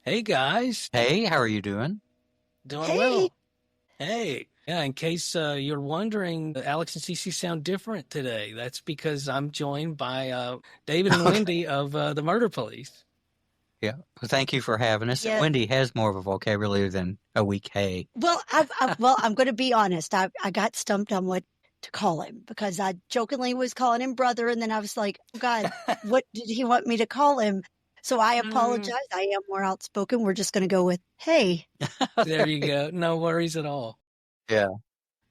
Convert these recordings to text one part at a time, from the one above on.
Hey guys, Hey, how are you doing? doing Hey, well. Hey, yeah, in case you're wondering, Alex and Cece sound different today. That's because I'm joined by David and Okay. Wendy of the Murder Police. Yeah. Well, thank you for having us. yeah. Wendy has more of a vocabulary than a weak hey. I'm going to be honest. I got stumped on what to call him because I jokingly was calling him brother, and then I was like, oh God, what did he want me to call him? So I Mm, apologize. I am more outspoken. We're just going to go with hey. there you go. No worries at all. Yeah.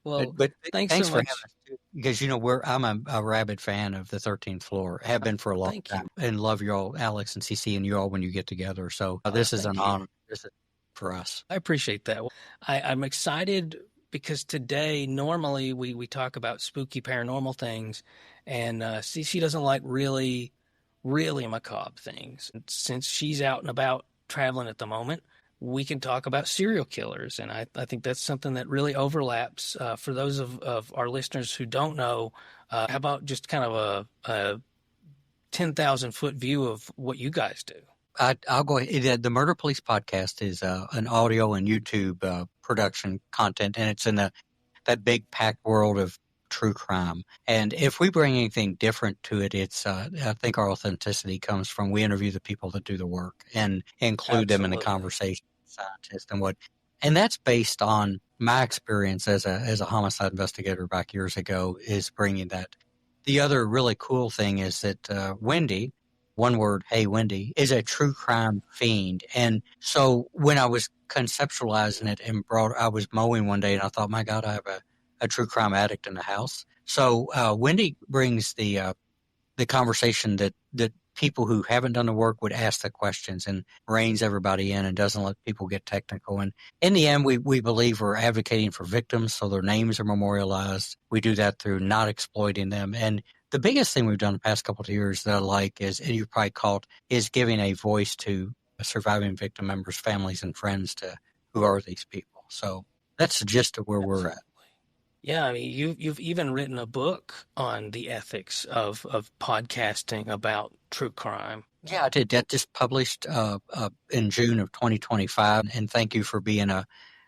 Well, But thanks thanks so for having much. us too. Because I'm a rabid fan of the 13th floor. Have been for a long Thank time, you. and love you all, Alex and CC, and you all when you get together. So this is an Thank you. honor. This is for us. I appreciate that. I'm excited because today, normally we talk about spooky paranormal things, and Cece doesn't like really macabre things. And since she's out and about traveling at the moment, we can talk about serial killers. And I think that's something that really overlaps. For those of our listeners who don't know, how about just kind of a 10,000 foot view of what you guys do? I'll go ahead. The Murder Police podcast is an audio and YouTube production content, and it's in that big packed world of true crime. And if we bring anything different to it, it's I think our authenticity comes from we interview the people that do the work and include them in the Absolutely. conversation, scientists and what. And that's based on my experience as a homicide investigator back years ago. Is bringing that. The other really cool thing is that Wendy, one word, hey Wendy, is a true crime fiend. And so when I was conceptualizing it and I was mowing one day and I thought, my God, I have a true crime addict in the house. So Wendy brings the conversation that people who haven't done the work would ask the questions and reins everybody in and doesn't let people get technical. And in the end, we believe we're advocating for victims so their names are memorialized. We do that through not exploiting them. And the biggest thing we've done the past couple of years that I like is, and you've probably caught, is giving a voice to surviving victim members, families, and friends to who are these people. So that's the gist of where we're at. Absolutely. Yeah, I mean, you've even written a book on the ethics of podcasting about true crime. Yeah, I did. That just published in June of 2025. And thank you for being a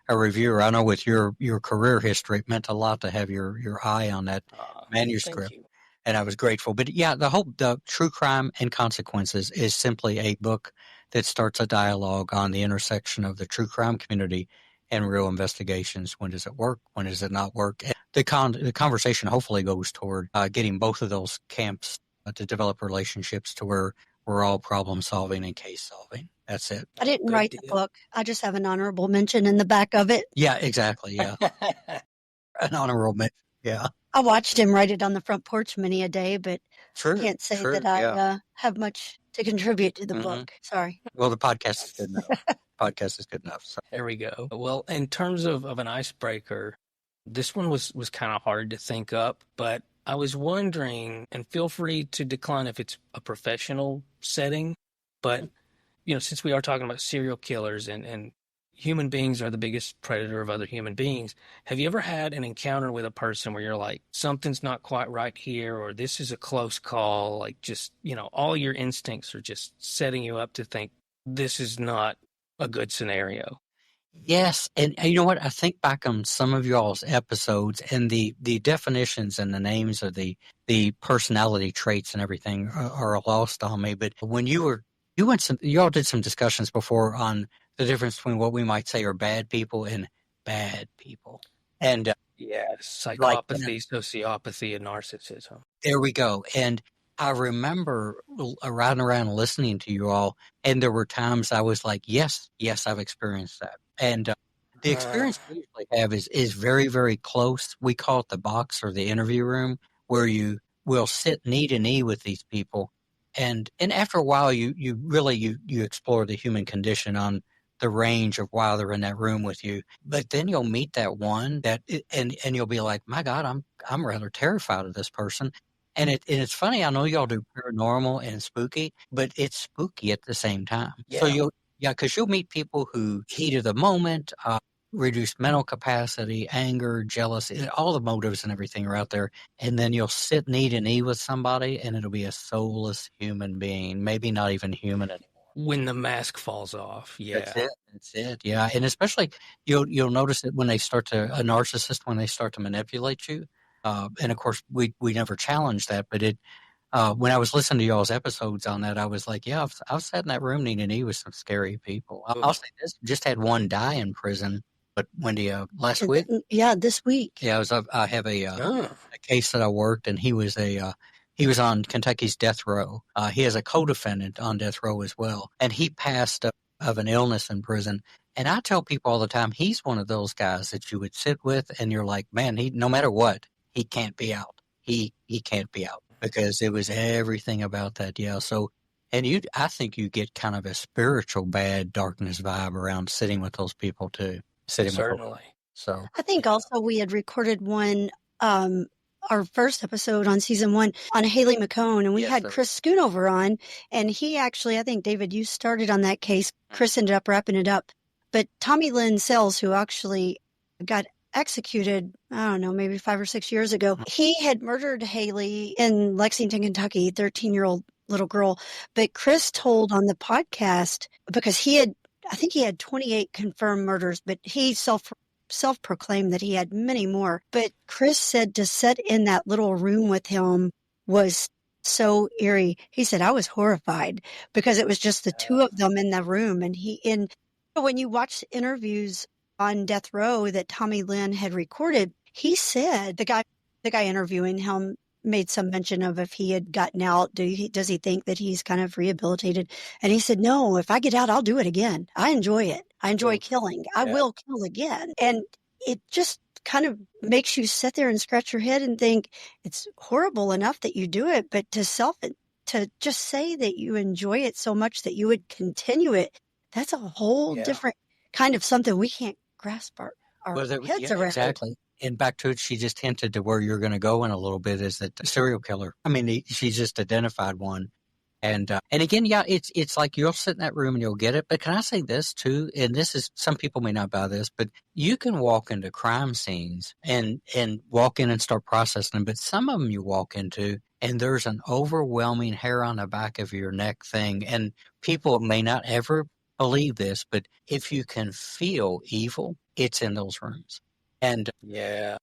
reviewer. I know with your career history, it meant a lot to have your eye on that Thank manuscript. you. And I was grateful. But yeah, the True Crime and Consequences is simply a book that starts a dialogue on the intersection of the true crime community and real investigations. When does it work? When does it not work? And the conversation hopefully goes toward getting both of those camps to develop relationships to where we're all problem solving and case solving. That's it. I didn't Good write the deal. book. I just have an honorable mention in the back of it. Yeah, exactly. Yeah. An honorable mention. Yeah. I watched him write it on the front porch many a day, but True. can't say True. that I Yeah. have much to contribute to the Mhm. book. Sorry. Well, the podcast is good enough. Podcast is good enough. So. There we go. Well, in terms of an icebreaker, this one was kind of hard to think up, but I was wondering, and feel free to decline if it's a professional setting, but since we are talking about serial killers and human beings are the biggest predator of other human beings, have you ever had an encounter with a person where you're like, something's not quite right here, or this is a close call, like just, all your instincts are just setting you up to think this is not a good scenario? Yes, and you know what? I think back on some of y'all's episodes and the definitions and the names of the personality traits and everything are lost on me. But when y'all did some discussions before on the difference between what we might say are bad people and bad people, and Yeah, like psychopathy, sociopathy, and narcissism. there we go. And I remember riding around listening to you all, and there were times I was like, yes, I've experienced that. And the experience we usually have is very, very close. We call it the box or the interview room, where you will sit knee to knee with these people. And after a while, you really explore the human condition on the range of why they're in that room with you. But then you'll meet that one and you'll be like, my God, I'm rather terrified of this person. And it's funny. I know y'all do paranormal and spooky, but it's spooky at the same time. So Yeah. because you'll meet people who heat of the moment, reduced mental capacity, anger, jealousy, all the motives and everything are out there. And then you'll sit knee to knee with somebody, and it'll be a soulless human being, maybe not even human anymore. When the mask falls off. That's Yeah. it. That's it. Yeah, and especially you'll notice it when they start to a narcissist when they start to manipulate you. And of course, we never challenge that, but it when I was listening to y'all's episodes on that, I was like, yeah, I've sat in that room, Nina, and he was some scary people. I'll Ugh. say this: just had one die in prison, but Wendy, last And week, yeah, this week. yeah, I have Oh. a case that I worked, and he was on Kentucky's death row. He has a co-defendant on death row as well, and he passed of an illness in prison. And I tell people all the time, he's one of those guys that you would sit with, and you're like, man, he no matter what, he can't be out. He can't be out because it was everything about that. Yeah. So, and I think you get kind of a spiritual bad darkness vibe around sitting with those people too. Sitting with those. Certainly. So, I think also we had recorded one, our first episode on season 1 on Haley McCone, and we Yes, had sir. Chris Schoonover on, and he actually, I think, David, you started on that case. Chris ended up wrapping it up. But Tommy Lynn Sells, who actually got executed, I don't know, maybe 5 or 6 years ago, he had murdered Haley in Lexington, Kentucky, 13-year-old little girl. But Chris told on the podcast, because I think he had 28 confirmed murders, but he self-proclaimed that he had many more. But Chris said to sit in that little room with him was so eerie. He said, I was horrified because it was just the two of them in the room. And when you watch interviews on death row that Tommy Lynn had recorded, he said the guy interviewing him made some mention of if he had gotten out, does he think that he's kind of rehabilitated? And he said, no, if I get out, I'll do it again. I enjoy it. I enjoy killing. I will kill again. And it just kind of makes you sit there and scratch your head and think it's horrible enough that you do it, but to just say that you enjoy it so much that you would continue it, that's a whole different kind of something we can't grasp our heads around. Exactly. And back to it, she just hinted to where you're going to go in a little bit is that the serial killer. I mean, she just identified one. And again, yeah, it's like you'll sit in that room and you'll get it. But can I say this too? And this is, some people may not buy this, but you can walk into crime scenes and walk in and start processing them. But some of them you walk into and there's an overwhelming hair on the back of your neck thing. And people may not ever believe this, but if you can feel evil, it's in those rooms. And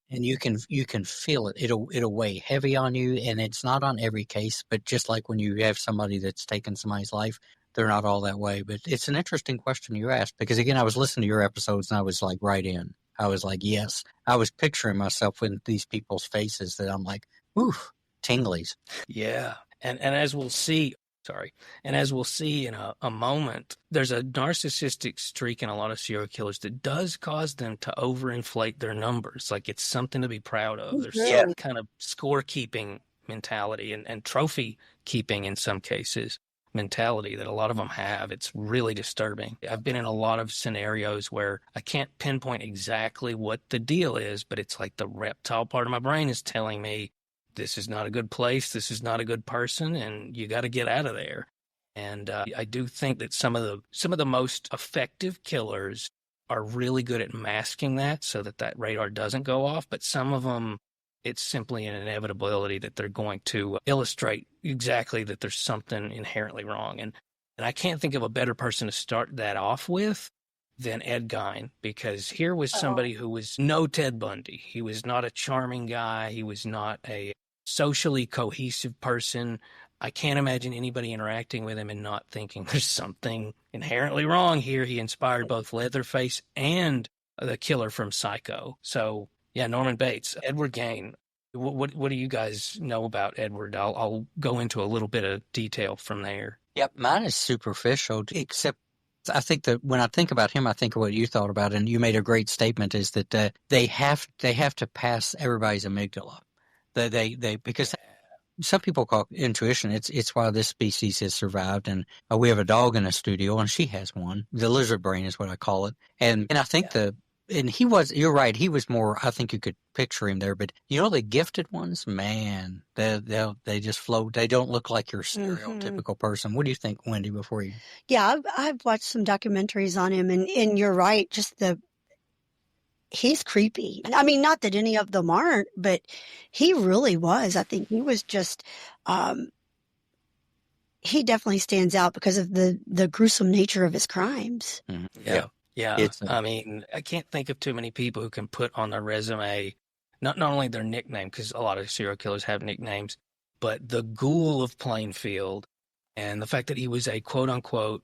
you can feel it. It'll weigh heavy on you, and it's not on every case. But just like when you have somebody that's taken somebody's life, they're not all that way. But it's an interesting question you asked because again, I was listening to your episodes and I was like right in. I was like, yes, I was picturing myself in these people's faces that I'm like, oof, tinglies. Yeah, and as we'll see. And as we'll see in a moment, there's a narcissistic streak in a lot of serial killers that does cause them to overinflate their numbers. Like it's something to be proud of. There's some kind of scorekeeping mentality and trophy keeping in some cases mentality that a lot of them have. It's really disturbing. I've been in a lot of scenarios where I can't pinpoint exactly what the deal is, but it's like the reptile part of my brain is telling me, this is not a good place. This is not a good person, and you got to get out of there. And I do think that some of the most effective killers are really good at masking that so that radar doesn't go off. But some of them, it's simply an inevitability that they're going to illustrate exactly that there's something inherently wrong. And I can't think of a better person to start that off with than Ed Gein, because here was somebody who was no Ted Bundy. He was not a charming guy. He was not a socially cohesive person. I can't imagine anybody interacting with him and not thinking there's something inherently wrong here. He inspired both Leatherface and the killer from Psycho. So, yeah, Norman Bates, Edward Gein. What do you guys know about Edward? I'll go into a little bit of detail from there. Yep, mine is superficial, except I think that when I think about him, I think of what you thought about, and you made a great statement, is that they have to pass everybody's amygdala. Because some people call it intuition. It's why this species has survived. And we have a dog in the studio, and she has one. The lizard brain is what I call it. And I think you're right. He was more, I think you could picture him there, but the gifted ones, man, they just float. They don't look like your stereotypical person. What do you think, Wendy, before you? Yeah, I've watched some documentaries on him, and you're right. Just he's creepy. I mean, not that any of them aren't, but he really was. I think he was just, he definitely stands out because of the gruesome nature of his crimes. Mhm. Yeah. Yeah. It's I mean, I can't think of too many people who can put on their resume not only their nickname, because a lot of serial killers have nicknames, but the Ghoul of Plainfield and the fact that he was a quote unquote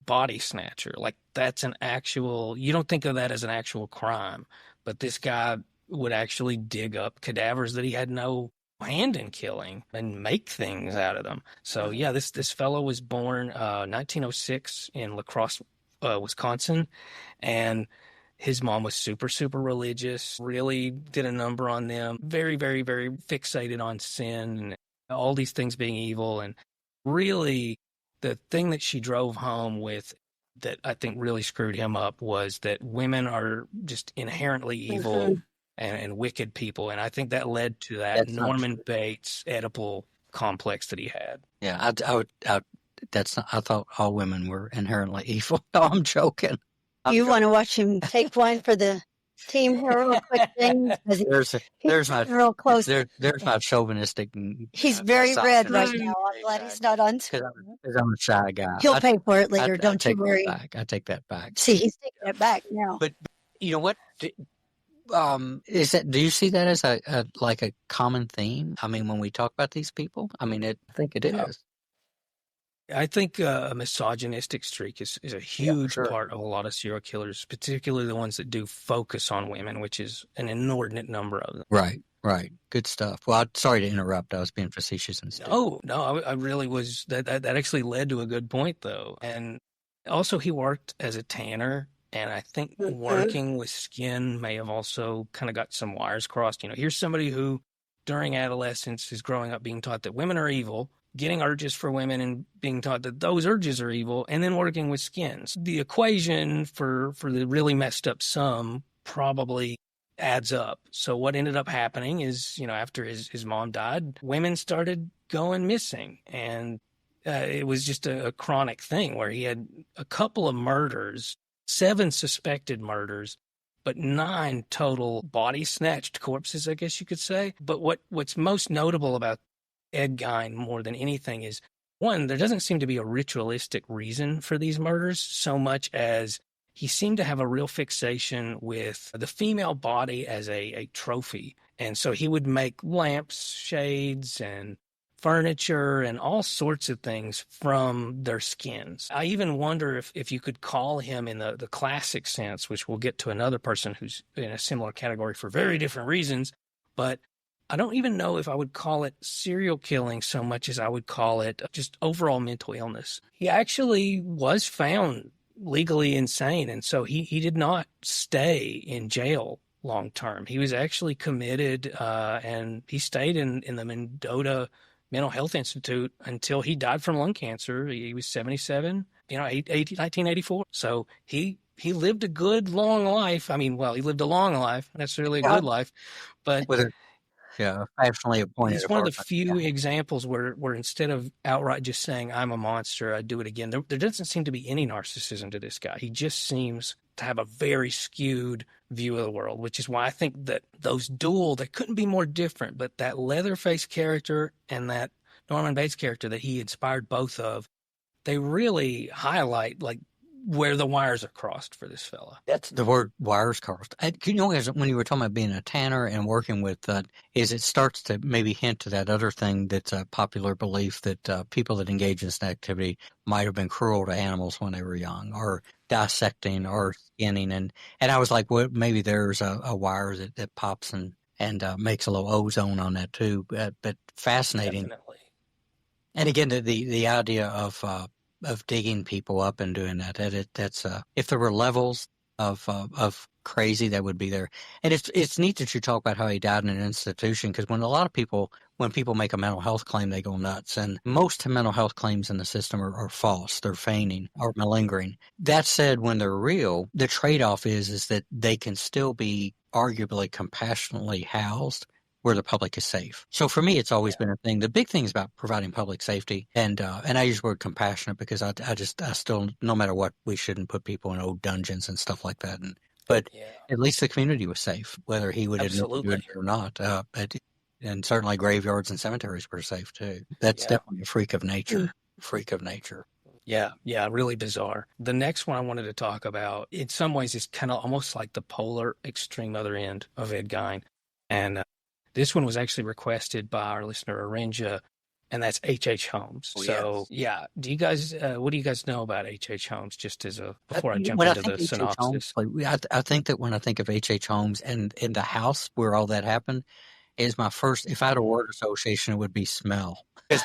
body snatcher. Like that's an actual, you don't think of that as an actual crime, but this guy would actually dig up cadavers that he had no hand in killing and make things out of them. So yeah, this fellow was born 1906 in La Crosse, Wisconsin, and his mom was super religious, really did a number on them, very fixated on sin and all these things being evil. And really, the thing that she drove home with that I think really screwed him up was that women are just inherently evil and wicked people. And I think that led to that That's not Norman true. Bates Oedipal complex that he had. Yeah, that's not, I thought all women were inherently evil. No, I'm joking. You want to watch him take one for the team here real quick, James? There's He's my real close. there's my chauvinistic. He's very side red to right me. now. I'm glad he's not on screen. Because I'm a shy guy. He'll pay for it later, I don't you take worry. that back. I take that back. See, he's taking it back now. But you know what? Is that? Do you see that as a like a common theme? I mean, when we talk about these people, I mean, I think it is. I think a misogynistic streak is a huge sure. part of a lot of serial killers, particularly the ones that do focus on women, which is an inordinate number of them. Right. Good stuff. Well, sorry to interrupt. I was being facetious and stuff. No, I really was. That actually led to a good point, though. And also, he worked as a tanner, and I think working with skin may have also kind of got some wires crossed. You know, here's somebody who, during adolescence, is growing up being taught that women are evil, getting urges for women and being taught that those urges are evil, and then working with skins. The equation for the really messed up sum probably adds up. So what ended up happening is, you know, after his mom died, women started going missing. And it was just a chronic thing where he had a couple of murders, 7 suspected murders, but 9 total body snatched corpses, I guess you could say. But what's most notable about Ed Gein more than anything is, one, there doesn't seem to be a ritualistic reason for these murders so much as he seemed to have a real fixation with the female body as a trophy. And so he would make lamps, shades, and furniture and all sorts of things from their skins. I even wonder if you could call him in the classic sense, which we'll get to another person who's in a similar category for very different reasons, but I don't even know if I would call it serial killing so much as I would call it just overall mental illness. He actually was found legally insane, and so he did not stay in jail long term. He was actually committed, and he stayed in the Mendota Mental Health Institute until he died from lung cancer. He was 77, 1984. So he lived a good, long life. I mean, well, he lived a long life, not necessarily a good life, but Fashionably appointed. he's one of the few examples where instead of outright just saying, I'm a monster, I'd do it again, there doesn't seem to be any narcissism to this guy. He just seems to have a very skewed view of the world, which is why I think that those dual, they couldn't be more different, but that Leatherface character and that Norman Bates character that he inspired both of, they really highlight like where the wires are crossed for this fella. That's the word, wires crossed. You know, when you were talking about being a tanner and working with is it starts to maybe hint to that other thing that's a popular belief that people that engage in this activity might have been cruel to animals when they were young, or dissecting or skinning. And I was like, well, maybe there's a wire that pops and makes a little ozone on that too. But fascinating. Definitely. And again, the idea of digging people up and doing that's if there were levels of crazy, that would be there. And it's neat that you talk about how he died in an institution, because when people make a mental health claim, they go nuts. And most mental health claims in the system are false. They're feigning or malingering. That said, when they're real, the trade-off is that they can still be arguably compassionately housed where the public is safe. So for me, it's always been a thing. The big thing is about providing public safety, and I use the word compassionate because I still, no matter what, we shouldn't put people in old dungeons and stuff like that. But at least the community was safe, whether he would admit to it or not. And certainly graveyards and cemeteries were safe too. That's definitely a freak of nature. freak of nature. Yeah, yeah, really bizarre. The next one I wanted to talk about, in some ways, is kind of almost like the polar extreme other end of Ed Gein. And this one was actually requested by our listener, Arinja, and that's H.H. Holmes. Oh, So, yes. yeah, what do you guys know about H.H. Holmes, just as before I jump When I into think the H.H. Holmes, synopsis? like, I think that when I think of H.H. Holmes and in the house where all that happened, is my first. If I had a word association, it would be smell. 'Cause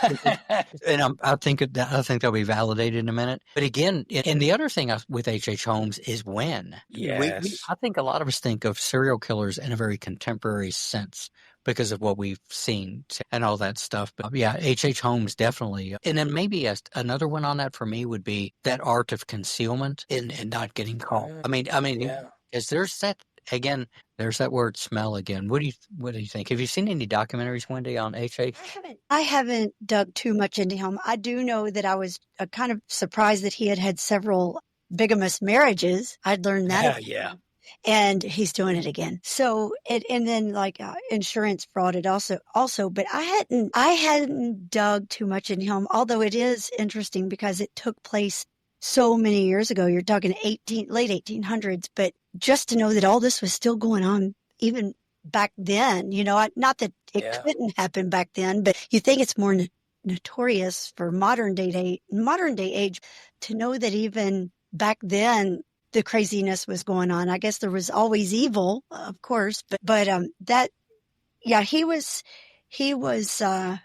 and I think they'll be validated in a minute. But again, and the other thing with H.H. Holmes is when Yes. I think a lot of us think of serial killers in a very contemporary sense because of what we've seen and all that stuff. But yeah, H.H. Holmes definitely. And then maybe another one on that for me would be that art of concealment and not getting caught. Yeah. Is there's that again? There's that word smell again. What do you think? Have you seen any documentaries, Wendy, on H.H.? I haven't dug too much into him. I do know that I was kind of surprised that he had had several bigamous marriages. I'd learned that about Yeah. him. And he's doing it again. So and then like insurance fraud it also, but I hadn't dug too much in him. Although it is interesting because it took place so many years ago. You're talking late 1800s, but just to know that all this was still going on even back then, not that it Yeah. couldn't happen back then, but you think it's more notorious for modern day age to know that even back then the craziness was going on. I guess there was always evil, of course, but that yeah, he was a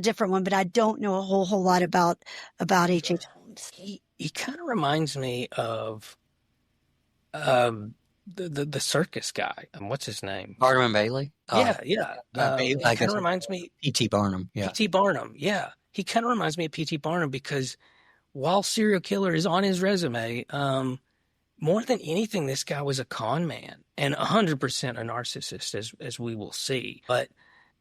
different one, but I don't know a whole lot about H.H. Holmes. He kind of reminds me of the circus guy. What's his name? Barnum and Bailey? Yeah. Bailey, He I kind guess of reminds me P.T. Barnum, yeah. P.T. Barnum. Yeah, he kind of reminds me of P.T. Barnum because while serial killer is on his resume, more than anything, this guy was a con man and 100% a narcissist, as we will see. But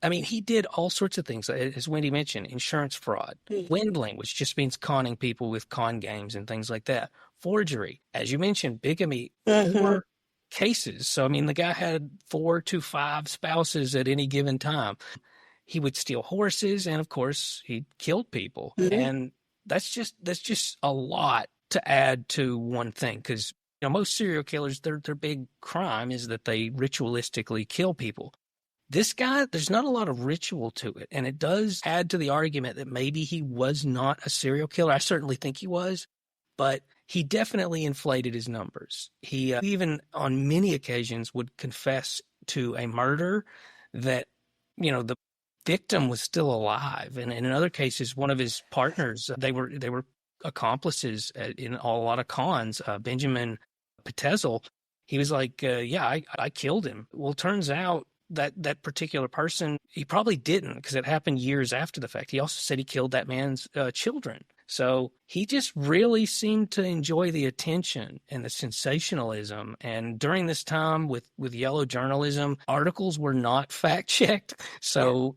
I mean, he did all sorts of things, as Wendy mentioned, insurance fraud, swindling, which just means conning people with con games and things like that, forgery, as you mentioned, bigamy, 4 cases. So I mean, the guy had 4 to 5 spouses at any given time. He would steal horses, and of course, he killed people. And that's just a lot to add to one thing because most serial killers, their big crime is that they ritualistically kill people. This guy, there's not a lot of ritual to it, and it does add to the argument that maybe he was not a serial killer. I certainly think he was, but he definitely inflated his numbers. He even on many occasions would confess to a murder that the victim was still alive, and in other cases, one of his partners, they were accomplices in a lot of cons. Benjamin Petezel, he was like, "Yeah, I killed him." Well, turns out that particular person, he probably didn't because it happened years after the fact. He also said he killed that man's children. So he just really seemed to enjoy the attention and the sensationalism. And during this time with yellow journalism, articles were not fact checked. So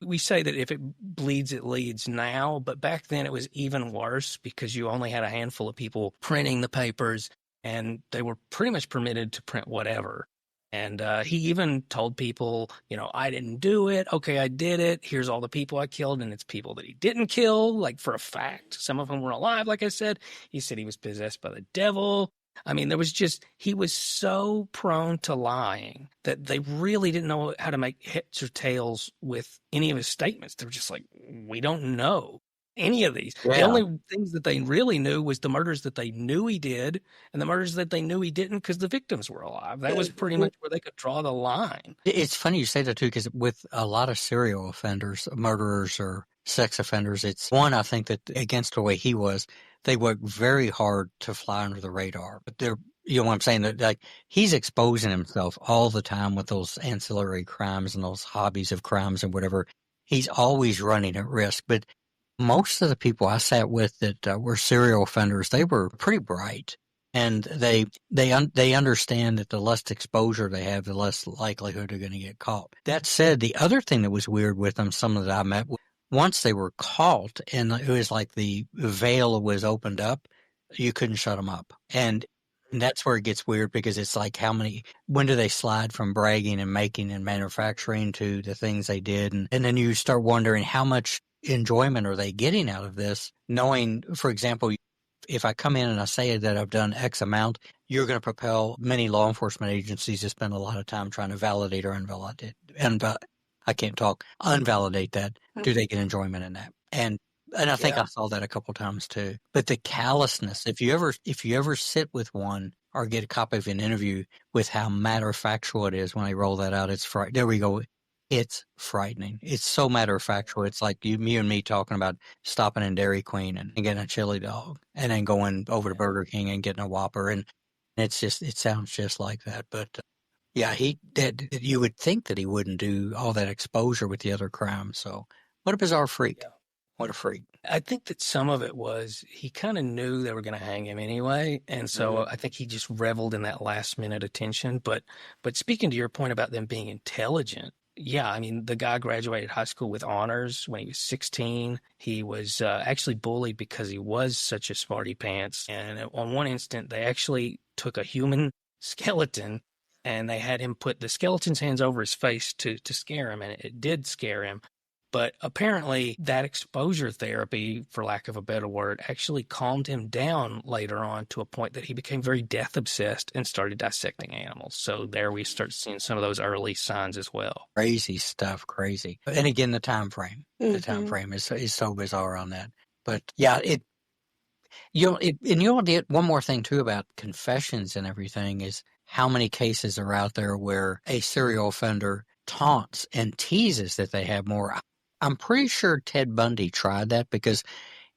we say that if it bleeds, it leads now. But back then it was even worse because you only had a handful of people printing the papers and they were pretty much permitted to print whatever. And he even told people, I didn't do it. Okay, I did it. Here's all the people I killed. And it's people that he didn't kill, like for a fact. Some of them were alive, like I said. He said he was possessed by the devil. I mean, he was so prone to lying that they really didn't know how to make heads or tails with any of his statements. They were just like, we don't know any of these. The only things that they really knew was the murders that they knew he did and the murders that they knew he didn't because the victims were alive. That was pretty much where they could draw the line. It's funny you say that too, because with a lot of serial offenders, murderers or sex offenders, it's one, I think that against the way he was, they work very hard to fly under the radar. But they're, what I'm saying, that like he's exposing himself all the time with those ancillary crimes and those hobbies of crimes and whatever. He's always running at risk. But most of the people I sat with that were serial offenders, they were pretty bright, and they understand that the less exposure they have, the less likelihood they're going to get caught. That said, the other thing that was weird with them, some that I met, once they were caught, and it was like the veil was opened up, you couldn't shut them up, and that's where it gets weird because it's like when do they slide from bragging and making and manufacturing to the things they did, and then you start wondering how much enjoyment are they getting out of this? Knowing, for example, if I come in and I say that I've done X amount, you're going to propel many law enforcement agencies to spend a lot of time trying to validate or invalidate, and I can't talk, unvalidate that. Do they get enjoyment in that? And I think I saw that a couple times too. But the callousness, if you ever sit with one or get a copy of an interview with how matter of factual it is when they roll that out, it's there we go. It's frightening. It's so matter of factual. It's like me and me talking about stopping in Dairy Queen and getting a chili dog, and then going over to Burger King and getting a Whopper, and it sounds just like that. But yeah, you would think that he wouldn't do all that exposure with the other crimes. So what a bizarre freak. Yeah. What a freak. I think that some of it was he kind of knew they were going to hang him anyway. And so I think he just reveled in that last minute attention. But speaking to your point about them being intelligent, yeah, I mean, the guy graduated high school with honors when he was 16. He was actually bullied because he was such a smarty pants. And on one instant, they actually took a human skeleton and they had him put the skeleton's hands over his face to scare him. And it did scare him. But apparently that exposure therapy, for lack of a better word, actually calmed him down later on to a point that he became very death obsessed and started dissecting animals. So there we start seeing some of those early signs as well. Crazy stuff, crazy. And again, the time frame. The time frame is so bizarre on that. But yeah, one more thing too about confessions and everything is how many cases are out there where a serial offender taunts and teases that they have more. I'm pretty sure Ted Bundy tried that, because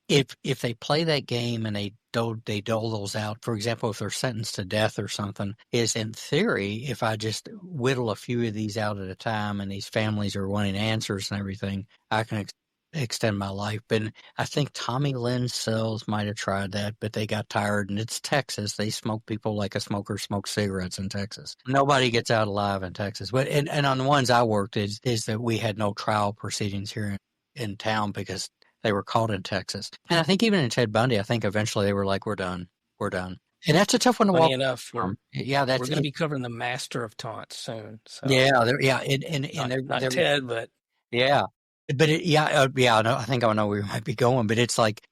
if they play that game and they dole those out, for example, if they're sentenced to death or something, is in theory, if I just whittle a few of these out at a time and these families are wanting answers and everything, I can extend my life. But I think Tommy Lynn's cells might have tried that, but they got tired, and it's Texas. They smoke people like a smoker smokes cigarettes in Texas. Nobody gets out alive in Texas. But and on the ones I worked is that we had no trial proceedings here in town because they were caught in Texas. And I think even in Ted Bundy, I think eventually they were like, we're done. And that's a tough one to walk. Funny enough, we're going to be covering the master of taunts soon. So. Yeah, not Ted, but yeah. But I know. I think I know where we might be going. But it's like,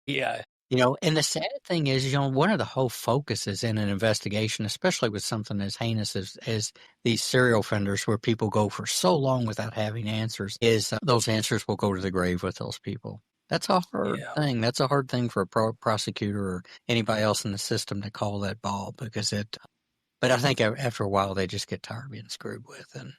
yeah, and the sad thing is, one of the whole focuses in an investigation, especially with something as heinous as these serial offenders, where people go for so long without having answers, is those answers will go to the grave with those people. That's a hard thing. That's a hard thing for a prosecutor or anybody else in the system to call that ball, because but I think after a while they just get tired of being screwed with, and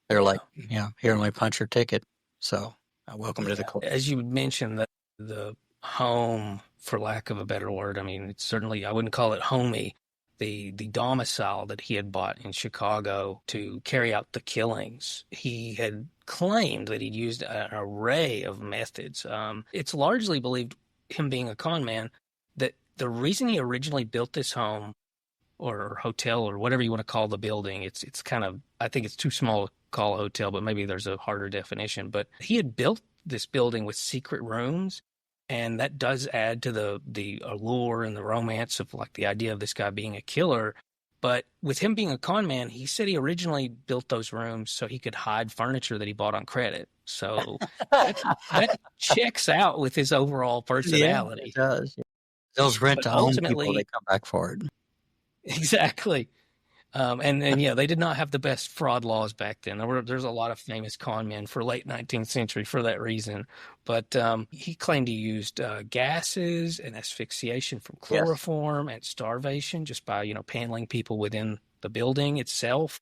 they're like, here, let me punch your ticket. So, welcome to the court. As you mentioned, the home, for lack of a better word, I mean, it's certainly, I wouldn't call it homey, the domicile that he had bought in Chicago to carry out the killings. He had claimed that he'd used an array of methods. It's largely believed, him being a con man, that the reason he originally built this home or hotel or whatever you want to call the building, it's kind of, I think it's too small to call a hotel, but maybe there's a harder definition. But he had built this building with secret rooms, and that does add to the allure and the romance of like the idea of this guy being a killer. But with him being a con man, he said he originally built those rooms so he could hide furniture that he bought on credit. So that checks out with his overall personality. Yeah, it does. Those rent-to-own people, they come back for it. Exactly. And they did not have the best fraud laws back then. There's a lot of famous con men for late 19th century for that reason. But he claimed he used gases and asphyxiation from chloroform and starvation just by, paneling people within the building itself.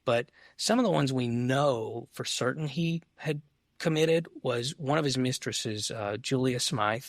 But some of the ones we know for certain he had committed was one of his mistresses, Julia Smythe,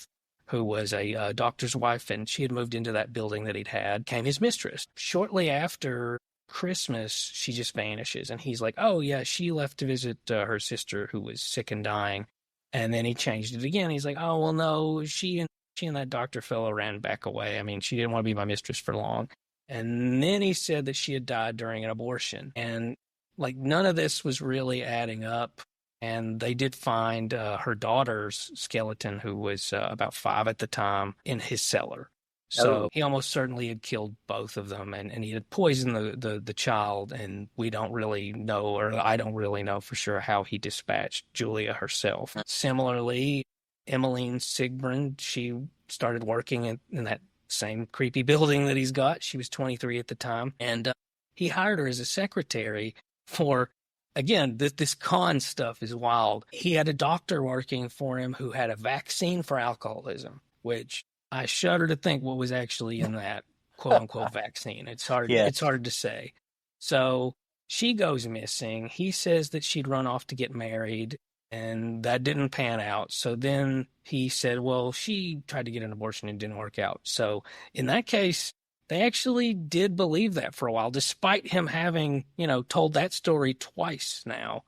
who was a doctor's wife, and she had moved into that building that he'd had, became his mistress. Shortly after Christmas, she just vanishes, and he's like, oh, yeah, she left to visit her sister who was sick and dying. And then he changed it again. He's like, oh, well, no, she and that doctor fellow ran back away. I mean, she didn't want to be my mistress for long. And then he said that she had died during an abortion. And, none of this was really adding up. And they did find her daughter's skeleton, who was about 5 at the time, in his cellar. So he almost certainly had killed both of them, and he had poisoned the child, and we don't really know, or I don't really know for sure how he dispatched Julia herself. Similarly, Emmeline Sigbrand, she started working in that same creepy building that he's got. She was 23 at the time, and he hired her as a secretary for, again, this con stuff is wild. He had a doctor working for him who had a vaccine for alcoholism, which I shudder to think what was actually in that quote unquote vaccine. It's hard to say. So she goes missing. He says that she'd run off to get married, and that didn't pan out. So then he said, well, she tried to get an abortion and didn't work out. So in that case, they actually did believe that for a while, despite him having, told that story twice now.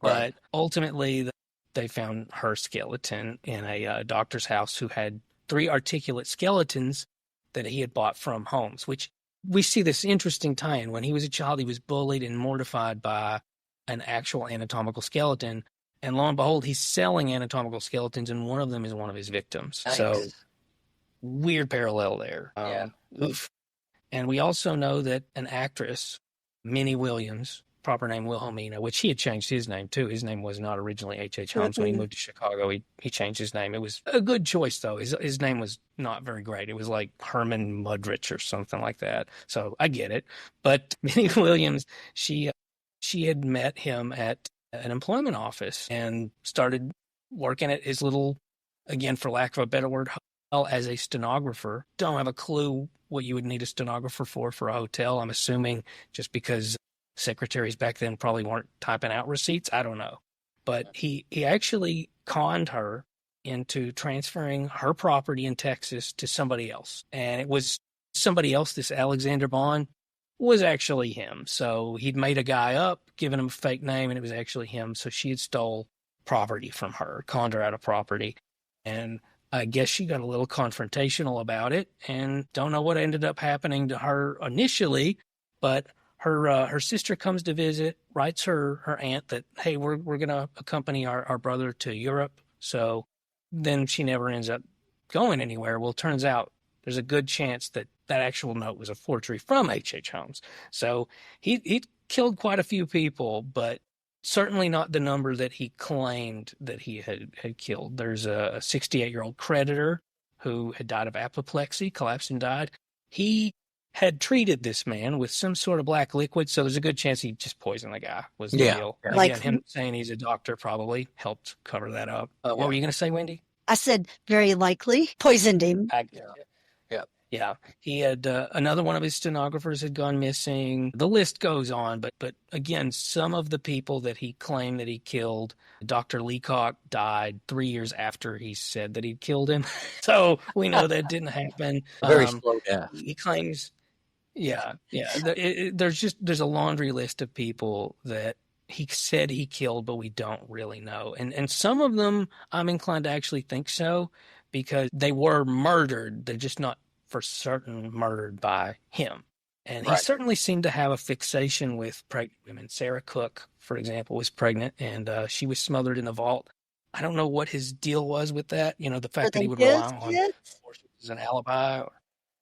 Right. But ultimately, they found her skeleton in a doctor's house who had 3 articulate skeletons that he had bought from Holmes, which we see this interesting tie-in. When he was a child, he was bullied and mortified by an actual anatomical skeleton. And lo and behold, he's selling anatomical skeletons, and one of them is one of his victims. Nice. So weird parallel there. Oof. And we also know that an actress, Minnie Williams, proper name Wilhelmina, which he had changed his name too. His name was not originally H.H. Holmes. When he moved to Chicago, he changed his name. It was a good choice, though. His name was not very great. It was like Herman Mudrich or something like that. So I get it. But Minnie Williams, she had met him at an employment office and started working at his little, again, for lack of a better word, hotel as a stenographer. Don't have a clue what you would need a stenographer for a hotel. I'm assuming just because secretaries back then probably weren't typing out receipts. I don't know. But he actually conned her into transferring her property in Texas to somebody else. And it was somebody else, this Alexander Bond, was actually him. So he'd made a guy up, given him a fake name, and it was actually him. So she had stole property from her, conned her out of property. And I guess she got a little confrontational about it, and don't know what ended up happening to her initially, but her sister comes to visit, writes her aunt that, hey, we're going to accompany our brother to Europe. So then she never ends up going anywhere. Well, it turns out there's a good chance that actual note was a forgery from H.H. Holmes. So he killed quite a few people, but certainly not the number that he claimed that he had killed. There's a 68-year-old creditor who had died of apoplexy, collapsed and died. He had treated this man with some sort of black liquid, so there's a good chance he just poisoned the guy, was the deal. Again, him saying he's a doctor probably helped cover that up. What were you going to say, Wendy? I said very likely poisoned him. Yeah. He had another one of his stenographers had gone missing. The list goes on, but again, some of the people that he claimed that he killed, Dr. Leacock died 3 years after he said that he'd killed him. So we know that didn't happen. Very slow death. He claims, there's a laundry list of people that he said he killed, but we don't really know. And some of them I'm inclined to actually think so, because they were murdered. They're just not for certain murdered by him. And he certainly seemed to have a fixation with pregnant women. Sarah Cook, for example, was pregnant, and she was smothered in a vault. I don't know what his deal was with that. The fact that he would rely on abortion as an alibi.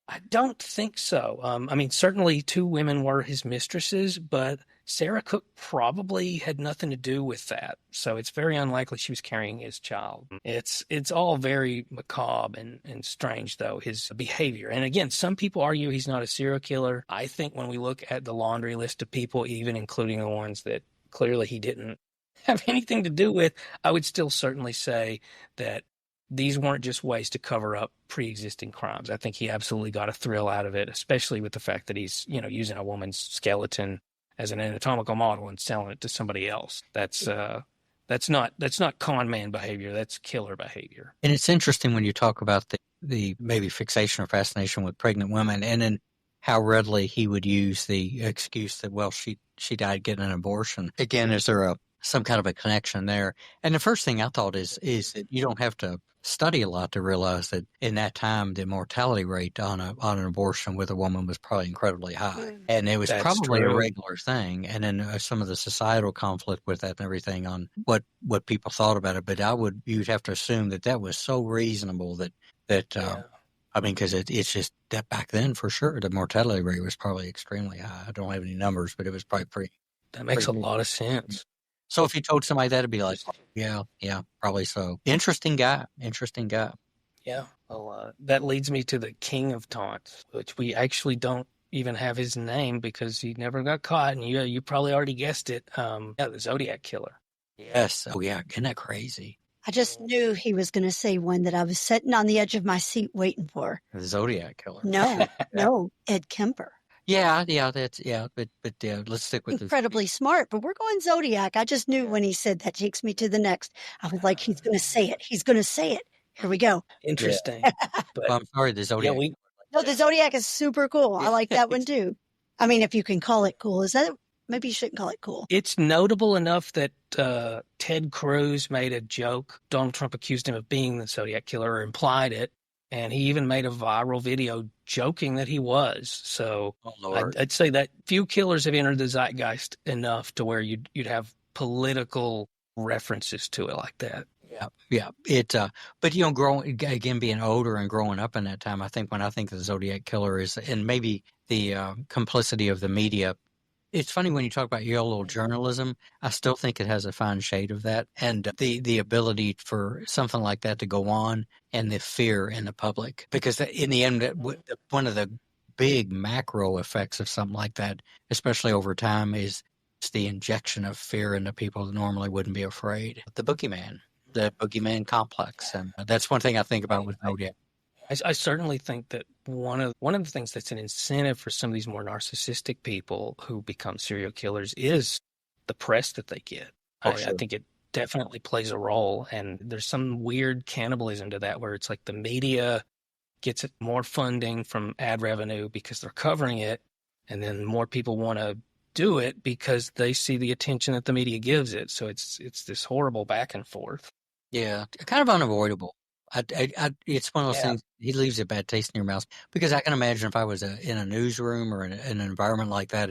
I don't think so. Certainly 2 women were his mistresses, but Sarah Cook probably had nothing to do with that. So it's very unlikely she was carrying his child. It's all very macabre and strange, though, his behavior. And again, some people argue he's not a serial killer. I think when we look at the laundry list of people, even including the ones that clearly he didn't have anything to do with, I would still certainly say that these weren't just ways to cover up pre-existing crimes. I think he absolutely got a thrill out of it, especially with the fact that he's, using a woman's skeleton as an anatomical model and selling it to somebody else. That's not con man behavior. That's killer behavior. And it's interesting when you talk about the maybe fixation or fascination with pregnant women, and then how readily he would use the excuse that, well, she died getting an abortion. Again, is there some kind of a connection there? And the first thing I thought is that you don't have to study a lot to realize that in that time the mortality rate on an abortion with a woman was probably incredibly high, and it was probably a regular thing. And then some of the societal conflict with that and everything on what people thought about it. But you'd have to assume that was so reasonable that I mean, because it's just that back then, for sure, the mortality rate was probably extremely high. I don't have any numbers, but it was probably pretty. That makes a lot of sense. So if you told somebody that, it'd be like, yeah, probably so. Interesting guy. Yeah. Well, that leads me to the king of taunts, which we actually don't even have his name because he never got caught. And you probably already guessed it. The Zodiac Killer. Yes. Oh, yeah. Isn't that crazy? I just knew he was going to say one that I was sitting on the edge of my seat waiting for. The Zodiac Killer. No, Ed Kemper. Yeah, but let's stick with incredibly smart, but we're going Zodiac. I just knew when he said that takes me to the next. I was like, he's going to say it. He's going to say it. Here we go. Interesting. But I'm sorry, the Zodiac. No, the Zodiac is super cool. I like that one too. I mean, if you can call it cool, is that maybe you shouldn't call it cool. It's notable enough that Ted Cruz made a joke. Donald Trump accused him of being the Zodiac Killer or implied it. And he even made a viral video joking that he was. So I'd say that few killers have entered the zeitgeist enough to where you'd have political references to it like that. Yeah. But being older and growing up in that time, I think when I think of the Zodiac Killer and maybe the complicity of the media. It's funny when you talk about yellow journalism, I still think it has a fine shade of that. And the ability for something like that to go on and the fear in the public. Because in the end, one of the big macro effects of something like that, especially over time, is the injection of fear into people that normally wouldn't be afraid. The boogeyman complex. And that's one thing I think about with Zodiac. I certainly think that one of the things that's an incentive for some of these more narcissistic people who become serial killers is the press that they get. Sure. I think it definitely plays a role, and there's some weird cannibalism to that where it's like the media gets more funding from ad revenue because they're covering it, and then more people want to do it because they see the attention that the media gives it. So it's this horrible back and forth. Yeah, kind of unavoidable. It's one of those things. He leaves a bad taste in your mouth because I can imagine if I was in a newsroom or in an environment like that,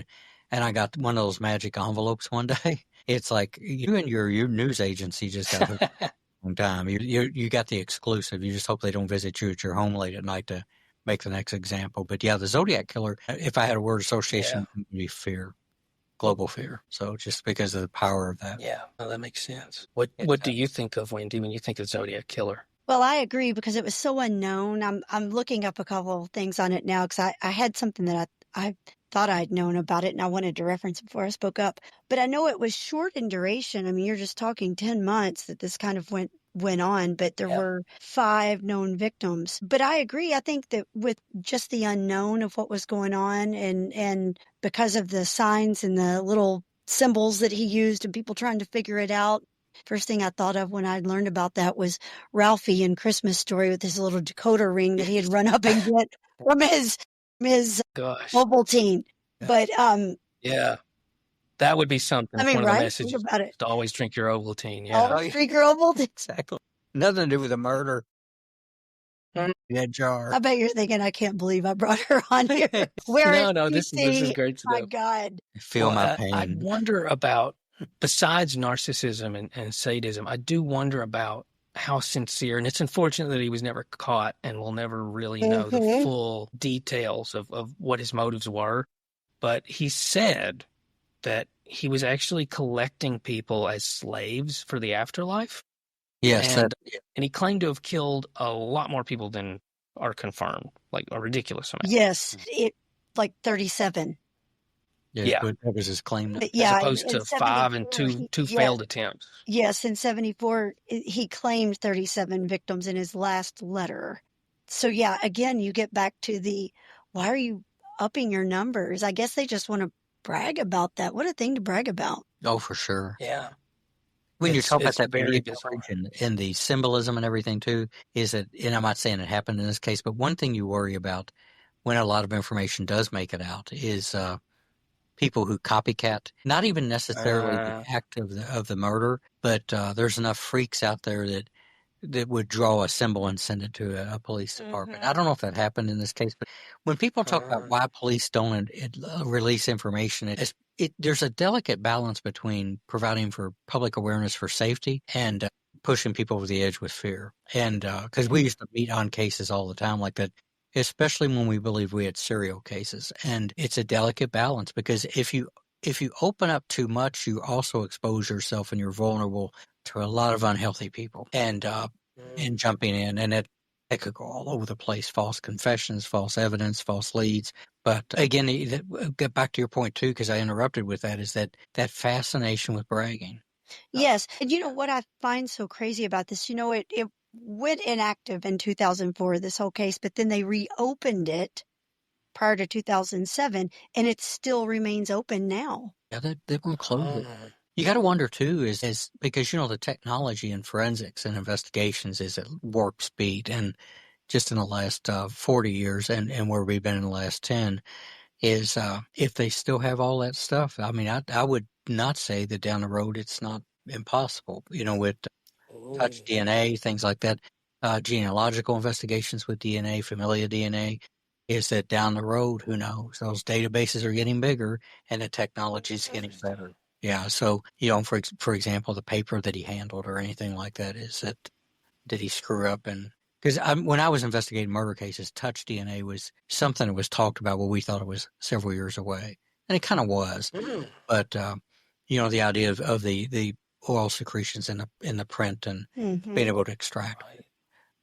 and I got one of those magic envelopes one day. It's like you and your news agency just got hooked a long time. You got the exclusive. You just hope they don't visit you at your home late at night to make the next example. But yeah, the Zodiac Killer. If I had a word association, it would be fear. Global fear. So just because of the power of that. Yeah, well, that makes sense. What do you think of, Wendy, when you think of Zodiac Killer? Well, I agree because it was so unknown. I'm looking up a couple of things on it now because I had something that I thought I'd known about it and I wanted to reference before I spoke up. But I know it was short in duration. I mean, you're just talking 10 months that this kind of went on, but there were 5 known victims. But I agree. I think that with just the unknown of what was going on and because of the signs and the little symbols that he used and people trying to figure it out, first thing I thought of when I learned about that was Ralphie in Christmas Story with his little decoder ring that he had run up and get from his Ovaltine. But yeah, that would be something. I mean, one right? of the messages Think about it. to always drink your Ovaltine. Yeah, always drink your Ovaltine. Exactly. Nothing to do with a murder. That jar. I bet you're thinking, I can't believe I brought her on here. No, this is great stuff. My God. Feel my pain. I wonder about, besides narcissism and sadism, I do wonder about how sincere, and it's unfortunate that he was never caught and we'll never really know the full details of what his motives were. But he said that he was actually collecting people as slaves for the afterlife. Yes. And he claimed to have killed a lot more people than are confirmed, like a ridiculous amount. Yes, like 37. Yeah, that was his claim. As opposed to 5 and two failed attempts. Yes, in 74, he claimed 37 victims in his last letter. So yeah, again, you get back to why are you upping your numbers? I guess they just want to brag about that. What a thing to brag about. Oh, for sure. Yeah. When you talk about that very and the symbolism and everything too, is that, and I'm not saying it happened in this case, but one thing you worry about when a lot of information does make it out is people who copycat, not even necessarily the act of the murder, but there's enough freaks out there that would draw a symbol and send it to a police department. I don't know if that happened in this case, but when people talk about why police don't release information, there's a delicate balance between providing for public awareness for safety and pushing people over the edge with fear. And because we used to meet on cases all the time like that, especially when we believe we had serial cases. And it's a delicate balance, because if you open up too much, you also expose yourself, and you're vulnerable to a lot of unhealthy people and jumping in, and it could go all over the place. False confessions, false evidence, false leads. But again, get back to your point too, because I interrupted with that, is that fascination with bragging. Yes. And you know what I find so crazy about this? It went inactive in 2004, this whole case, but then they reopened it prior to 2007, and it still remains open now. Yeah, they won't close it. You got to wonder too, is because the technology in forensics and investigations is at warp speed, and just in the last 40 years, and where we've been in the last 10, is if they still have all that stuff. I mean, I would not say that down the road it's not impossible. With touch DNA, things like that, genealogical investigations with DNA, familial DNA, is that down the road, who knows? Those databases are getting bigger, and the technology is getting better. Yeah. So, for example, the paper that he handled or anything like that, is that did he screw up? And because when I was investigating murder cases, touch DNA was something that was talked about, but we thought it was several years away, and it kind of was. But the idea of the oil secretions in the print and being able to extract.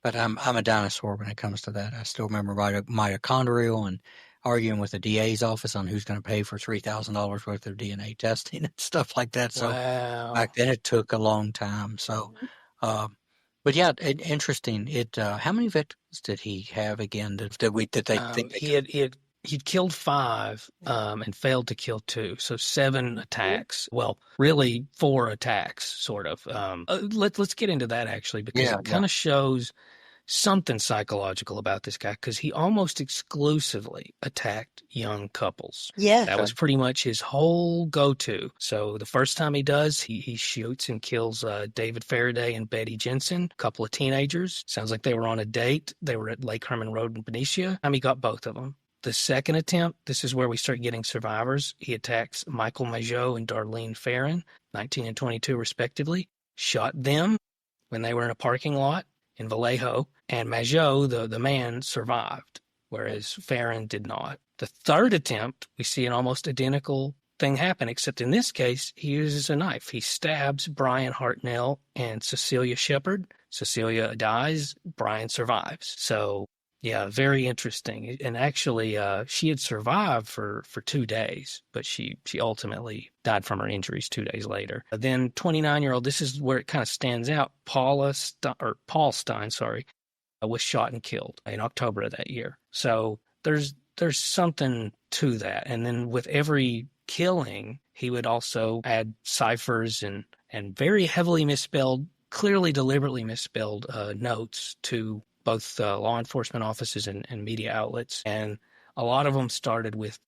But I'm a dinosaur when it comes to that. I still remember mitochondrial and arguing with the DA's office on who's going to pay for $3,000 worth of DNA testing and stuff like that. So back then it took a long time. So, but yeah, interesting. How many victims did he have again? That they think he'd killed 5 and failed to kill 2, so 7 attacks. Well, really 4 attacks, sort of. Let's get into that actually, because it kind of shows something psychological about this guy, because he almost exclusively attacked young couples. Yeah. That was pretty much his whole go-to. So the first time he does, he shoots and kills David Faraday and Betty Jensen, a couple of teenagers. Sounds like they were on a date. They were at Lake Herman Road in Benicia. He got both of them. The second attempt, this is where we start getting survivors. He attacks Michael Majot and Darlene Farron, 19 and 22 respectively, shot them when they were in a parking lot in Vallejo, and Majot, the man, survived, whereas Farron did not. The third attempt, we see an almost identical thing happen, except in this case, he uses a knife. He stabs Brian Hartnell and Cecilia Shepard. Cecilia dies, Brian survives. So, yeah, very interesting. And actually, she had survived for 2 days, but she ultimately died from her injuries 2 days later. Then 29-year-old, this is where it kind of stands out, Paul Stein, was shot and killed in October of that year. So there's something to that. And then with every killing, he would also add ciphers and very heavily misspelled, clearly deliberately misspelled notes to both law enforcement offices and media outlets. And a lot of them started with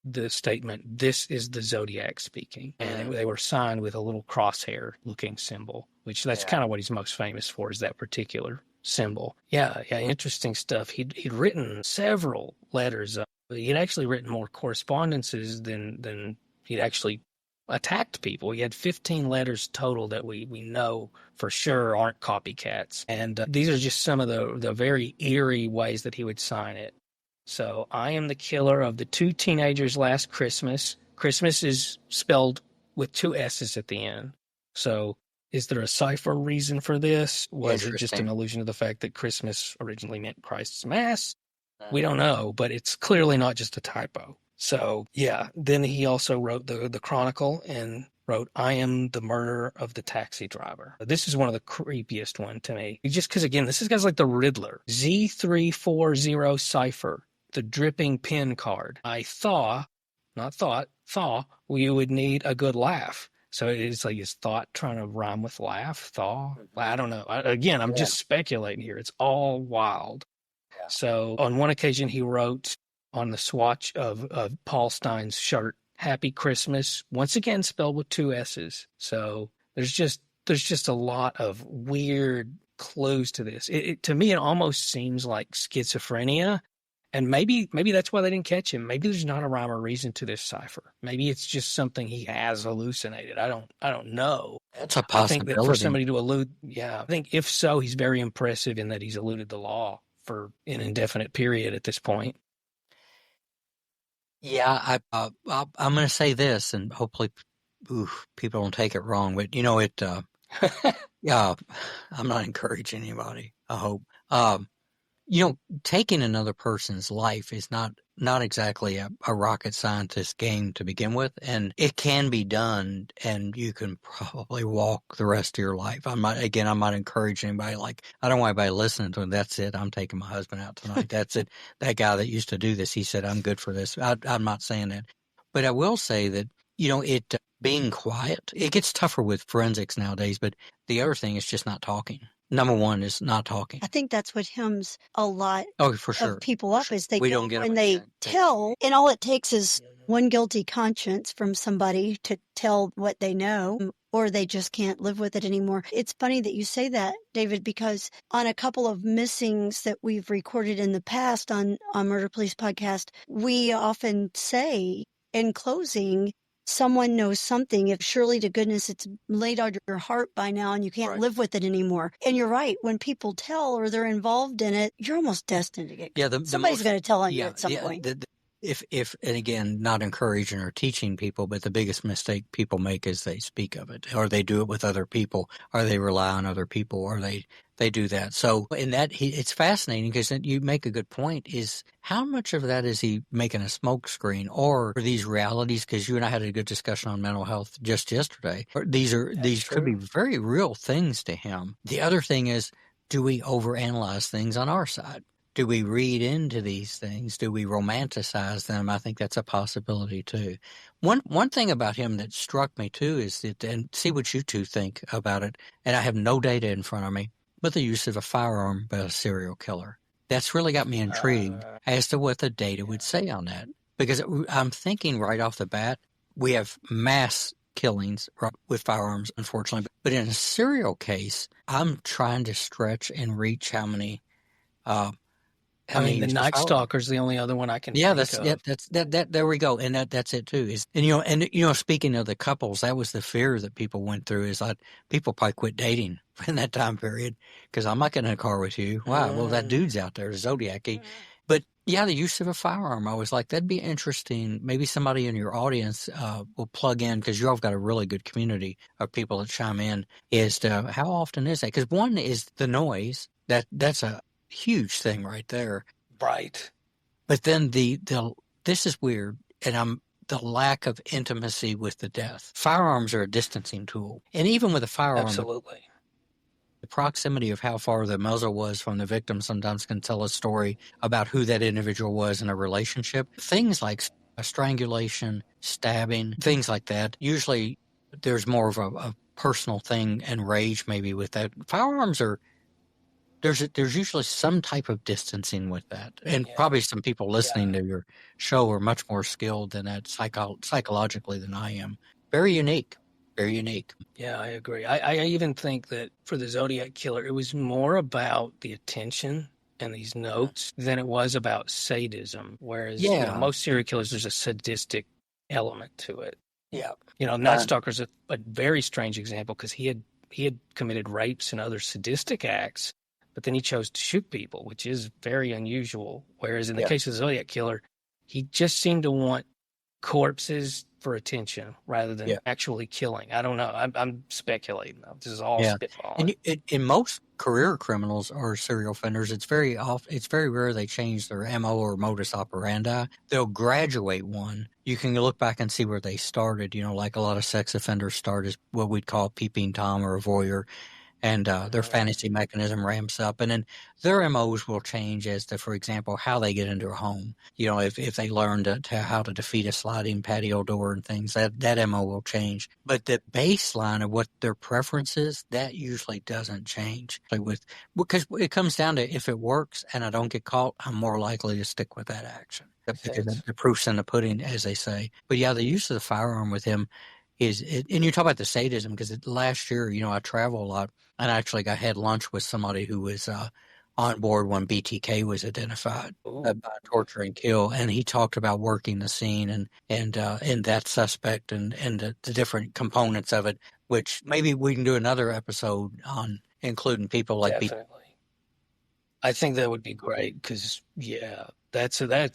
the statement, "This is the Zodiac speaking." And they were signed with a little crosshair looking symbol, which that's kind of what he's most famous for, is that particular symbol. Yeah, interesting stuff. He'd written several letters. He'd actually written more correspondences than he'd actually attacked people. He had 15 letters total that we know for sure aren't copycats. And these are just some of the very eerie ways that he would sign it. So, "I am the killer of the 2 teenagers last Christmas." Christmas is spelled with 2 S's at the end. So, is there a cipher reason for this? Was it just an allusion to the fact that Christmas originally meant Christ's Mass? We don't know, but it's clearly not just a typo. So, yeah. Then he also wrote the Chronicle and wrote, "I am the murderer of the taxi driver." This is one of the creepiest one to me. Just because, again, this is guys like the Riddler. Z340 cipher, the dripping pen card. I thought we would need a good laugh. So it's like, is thought trying to rhyme with laugh? Thaw? I don't know. I'm just speculating here. It's all wild. Yeah. So on one occasion, he wrote on the swatch of Paul Stein's shirt, "Happy Christmas," once again spelled with 2 S's. So there's just a lot of weird clues to this. To me, it almost seems like schizophrenia. And maybe that's why they didn't catch him. Maybe there's not a rhyme or reason to this cipher. Maybe it's just something he has hallucinated. I don't know. That's a possibility. I think that for somebody to I think if so, he's very impressive in that he's eluded the law for an indefinite period at this point. Yeah, I'm going to say this, and hopefully, people don't take it wrong. But yeah, I'm not encouraging anybody. I hope. Taking another person's life is not exactly a rocket scientist game to begin with, and it can be done, and you can probably walk the rest of your life. I'm not encouraging anybody. Like, I don't want anybody listening to it. That's it. I'm taking my husband out tonight. That's it. That guy that used to do this, he said, I'm good for this. I'm not saying that, but I will say that, being quiet, it gets tougher with forensics nowadays, but the other thing is just not talking. Number one is not talking. I think that's what hems a lot For sure. of people up is they We don't don't get when them. they tell, and all it takes is one guilty conscience from somebody to tell what they know, or they just can't live with it anymore. It's funny that you say that, David, because on a couple of missings that we've recorded in the past on Murder Police Podcast, we often say in closing, someone knows something. If surely to goodness it's laid on your heart by now and you can't live with it anymore. And you're right. When people tell or they're involved in it, you're almost destined to get caught. Somebody's going to tell on you at some point. If and again, not encouraging or teaching people, but the biggest mistake people make is they speak of it, or they do it with other people, or they rely on other people, or they do that. So in that, it's fascinating because you make a good point. Is how much of that is he making a smokescreen, or are these realities? Because you and I had a good discussion on mental health just yesterday. These could be very real things to him. The other thing is, do we overanalyze things on our side? Do we read into these things? Do we romanticize them? I think that's a possibility too. One thing about him that struck me too is that, and see what you two think about it, and I have no data in front of me, but the use of a firearm by a serial killer. That's really got me intrigued as to what the data would say on that. Because I'm thinking right off the bat, we have mass killings with firearms, unfortunately. But in a serial case, I'm trying to stretch and reach how many the Night Stalker's the only other one I can think of. That there we go. And that's it too. Speaking of the couples, that was the fear that people went through, is like people probably quit dating in that time period because I'm not getting in a car with you. Wow. Well, that dude's out there, Zodiac. But yeah, the use of a firearm, I was like, that'd be interesting. Maybe somebody in your audience will plug in, because you all have got a really good community of people that chime in, is to how often is that? Because one is the noise. That's a huge thing right there. Right. But then this is weird, and the lack of intimacy with the death. Firearms are a distancing tool. And even with a firearm, absolutely, the proximity of how far the muzzle was from the victim sometimes can tell a story about who that individual was in a relationship. Things like strangulation, stabbing, things like that. Usually there's more of a personal thing and rage maybe with that. Firearms are There's usually some type of distancing with that. And probably some people listening to your show are much more skilled than that psychologically than I am. Very unique. Very unique. Yeah, I agree. I even think that for the Zodiac Killer, it was more about the attention and these notes than it was about sadism. Whereas most serial killers, there's a sadistic element to it. Yeah. Night Stalker's a very strange example, because he had committed rapes and other sadistic acts, but then he chose to shoot people, which is very unusual. Whereas in the case of the Zodiac Killer, he just seemed to want corpses for attention rather than actually killing. I don't know. I'm speculating. This is all spitballing. And in most career criminals or serial offenders, it's very rare they change their MO or modus operandi. They'll graduate one. You can look back and see where they started. Like a lot of sex offenders start as what we'd call peeping Tom or a voyeur. And their fantasy mechanism ramps up, and then their MOs will change as to, for example, how they get into a home. If they learn to how to defeat a sliding patio door and things, that MO will change. But the baseline of what their preference is, that usually doesn't change. Because it comes down to, if it works and I don't get caught, I'm more likely to stick with that action. Because the proof's in the pudding, as they say. But yeah, the use of the firearm with him and you talk about the sadism, because last year, I travel a lot, and I actually had lunch with somebody who was on board when BTK was identified by torture and kill, and he talked about working the scene and that suspect and the different components of it, which maybe we can do another episode on, including people like Definitely. I think that would be great because, yeah,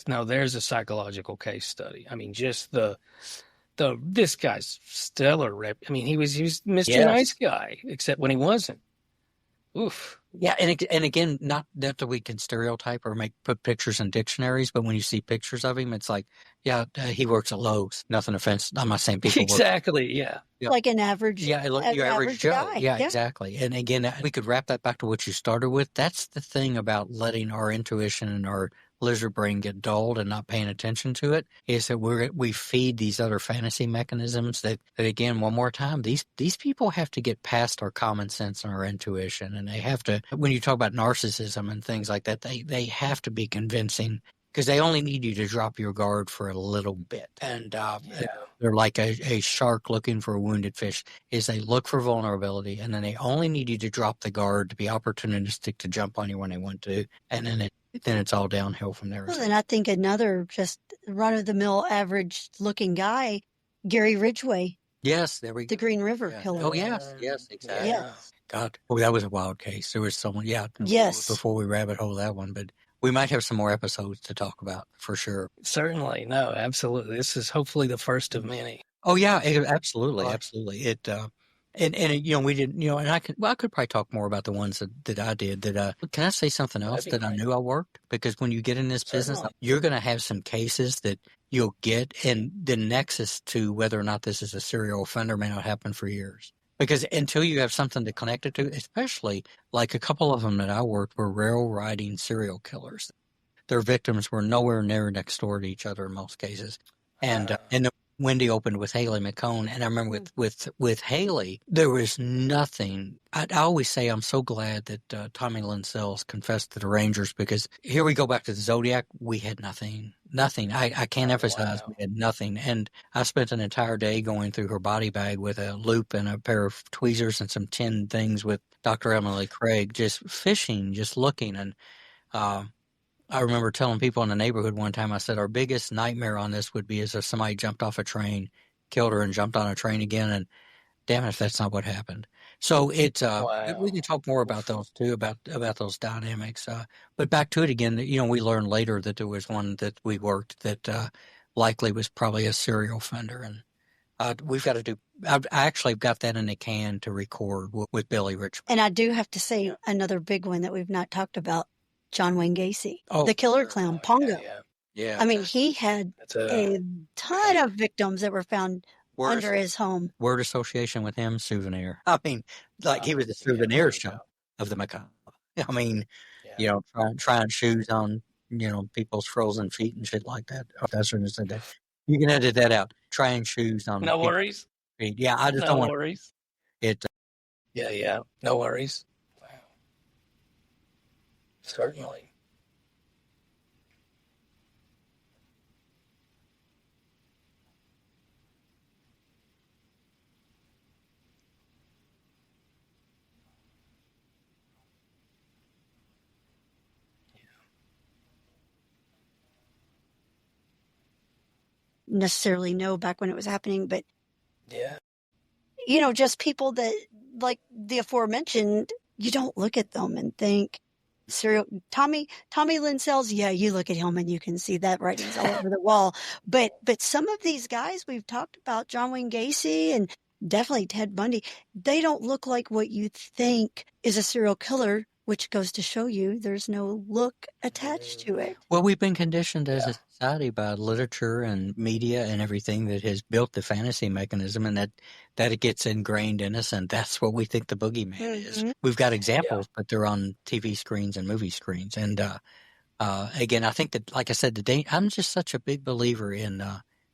now there's a psychological case study. I mean, just this guy's stellar rep. I mean, he was Mr. Nice Yes. Guy, except when he wasn't. Oof. Yeah, and again, not that we can stereotype or put pictures in dictionaries, but when you see pictures of him, it's like, yeah, he works at Lowe's. Nothing offensive. I'm not saying people work. Exactly. Yeah. Yep. Like an average, Yeah, your average Joe. guy. Yeah, exactly. And again, we could wrap that back to what you started with. That's the thing about letting our intuition and our lizard brain get dulled and not paying attention to it, is that we feed these other fantasy mechanisms that again, one more time, these people have to get past our common sense and our intuition, and they have to, when you talk about narcissism and things like that, they have to be convincing, because they only need you to drop your guard for a little bit. And they're like a shark looking for a wounded fish, is they look for vulnerability, and then they only need you to drop the guard to be opportunistic to jump on you when they want to, and then it's all downhill from there. Well, and I think another just run-of-the-mill average-looking guy, Gary Ridgway. Yes, there we go. The Green River Killer. Oh, yes, exactly. Yes. God, that was a wild case. There was someone, Yes. before we rabbit hole that one, but we might have some more episodes to talk about for sure. Certainly. No, absolutely. This is hopefully the first of many. Oh yeah, absolutely. It and we didn't, and I could probably talk more about the ones that I did. Can I say something else that I knew I worked? Because when you get in this business, you're going to have some cases that you'll get, and the nexus to whether or not this is a serial offender may not happen for years. Because until you have something to connect it to, especially like a couple of them that I worked were rail riding serial killers. Their victims were nowhere near next door to each other in most cases. And Wendy opened with Haley McCone, and I remember with Haley, there was nothing. I always say I'm so glad that Tommy Lynn Sells confessed to the Rangers, because here we go back to the Zodiac. We had nothing. I can't emphasize we had nothing. And I spent an entire day going through her body bag with a loop and a pair of tweezers and some tin things with Dr. Emily Craig, just fishing, just looking. And I remember telling people in the neighborhood one time, I said, our biggest nightmare on this would be is if somebody jumped off a train, killed her, and jumped on a train again. And damn it, if that's not what happened. So it's we can talk more about those too, about those dynamics. But back to it again, we learned later that there was one that we worked that likely was probably a serial offender. And we've got to do, I actually got that in a can to record with Billy Richmond. And I do have to say another big one that we've not talked about, John Wayne Gacy, the killer clown, Pongo. Yeah. I mean, he had a ton of victims that were found under his home. Word association with him, souvenir. I mean, like he was a souvenir shop of the macabre. I mean, trying shoes on, people's frozen feet and shit like that. Oh, that's what I said that. You can edit that out. Trying shoes on. No worries. Feet. Yeah, I just don't want worries. It. Yeah. No worries. Certainly. Necessarily know back when it was happening, but yeah, just people that, like the aforementioned, you don't look at them and think serial Tommy Lynn Sells, you look at him and you can see that writing's all over the wall. But some of these guys we've talked about, John Wayne Gacy and definitely Ted Bundy, they don't look like what you think is a serial killer, which goes to show you there's no look attached to it. Well, we've been conditioned as a society by literature and media and everything that has built the fantasy mechanism, and that it gets ingrained in us, and that's what we think the boogeyman is. We've got examples, but they're on TV screens and movie screens. And again, I think that, like I said, I'm just such a big believer in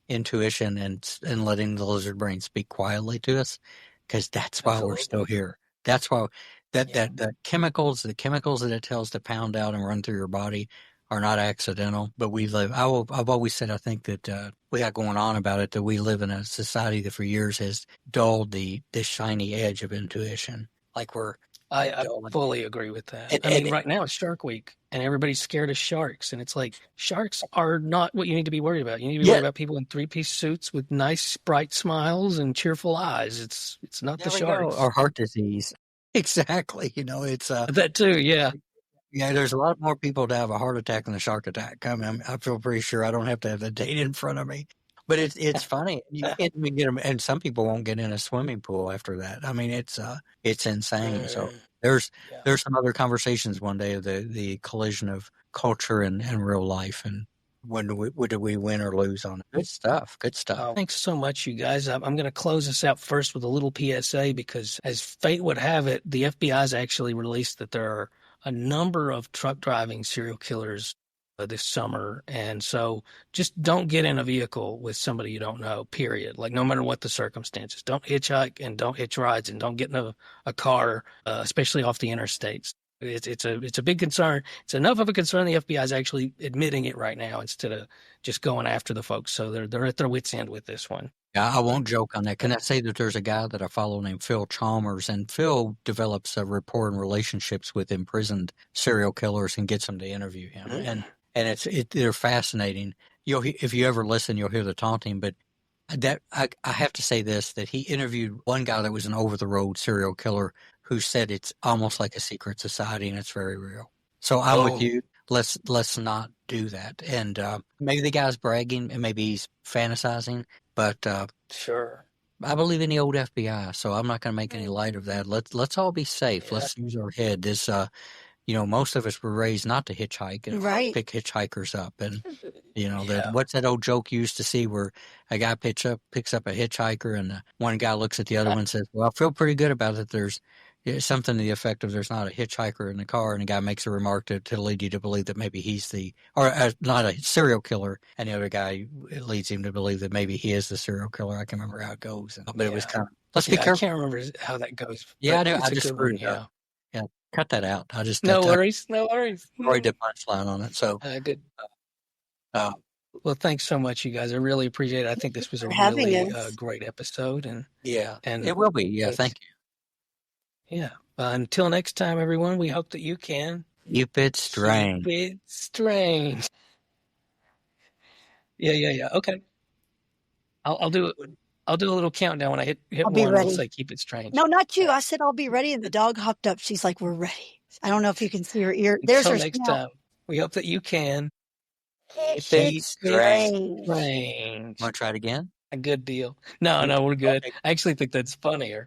intuition and letting the lizard brain speak quietly to us, because that's why we're still here. That's why the chemicals that it tells to pound out and run through your body are not accidental, but we live. I've always said, I think that we got going on about it, that we live in a society that for years has dulled the shiny edge of intuition. Like I fully agree with that. I mean, right now it's Shark Week, and everybody's scared of sharks, and it's like, sharks are not what you need to be worried about. You need to be worried about people in three-piece suits with nice, bright smiles and cheerful eyes. It's not the sharks. Or heart disease. Exactly. It's that too. Yeah. Yeah, there's a lot more people to have a heart attack than a shark attack. I mean, I feel pretty sure I don't have to have the date in front of me. But it's funny. You can't even get them, and some people won't get in a swimming pool after that. I mean, it's insane. So there's Yeah. there's some other conversations one day of the collision of culture and real life, and when do we win or lose on it? Good stuff. Good stuff. Thanks so much, you guys. I'm going to close this out first with a little PSA because, as fate would have it, the FBI's actually released that there are a number of truck driving serial killers this summer. And so just don't get in a vehicle with somebody you don't know, period. Like, no matter what the circumstances, don't hitchhike and don't hitch rides and don't get in a car, especially off the interstates. It's a big concern. It's enough of a concern the FBI is actually admitting it right now instead of just going after the folks. So they're at their wits' end with this one. Yeah, I won't joke on that. Can I say that there's a guy that I follow named Phil Chalmers, and Phil develops a rapport and relationships with imprisoned serial killers and gets them to interview him, and they're fascinating. If you ever listen, you'll hear the taunting, but that I have to say this, that he interviewed one guy that was an over the road serial killer who said it's almost like a secret society and it's very real. So I'm with you. Let's not do that. And maybe the guy's bragging and maybe he's fantasizing, but Sure. I believe in the old FBI, so I'm not going to make any light of that. Let's all be safe. Yeah. Let's use our head. This most of us were raised not to hitchhike and Right. pick hitchhikers up. And, Yeah. what's that old joke you used to see where a guy picks up a hitchhiker and one guy looks at the other one and says, well, I feel pretty good about it. There's something to the effect of there's not a hitchhiker in the car. And the guy makes a remark to lead you to believe that maybe he's not a serial killer. And the other guy, it leads him to believe that maybe he is the serial killer. I can't remember how it goes. But it was kind of, let's be careful. I can't remember how that goes. Yeah, I but know. it's I a just good one. screwed it up. Yeah, cut that out. I just No worries. Roy did punchline on it. So I did. well, thanks so much, you guys. I really appreciate it. I think this was a really great episode, and it will be. Yeah, thank you. Yeah. Until next time, everyone. We hope that you can keep it strange. Keep it strange. Yeah. Okay. I'll do it. I'll do a little countdown when I hit I'll be one. ready. We'll say keep it strange. No, not you. I said I'll be ready, and the dog hopped up. She's like, "We're ready." I don't know if you can see her ear. There's Until her next smell. time. We hope that you can keep it strange. Want to try it again? A good deal. No, we're good. I actually think that's funnier.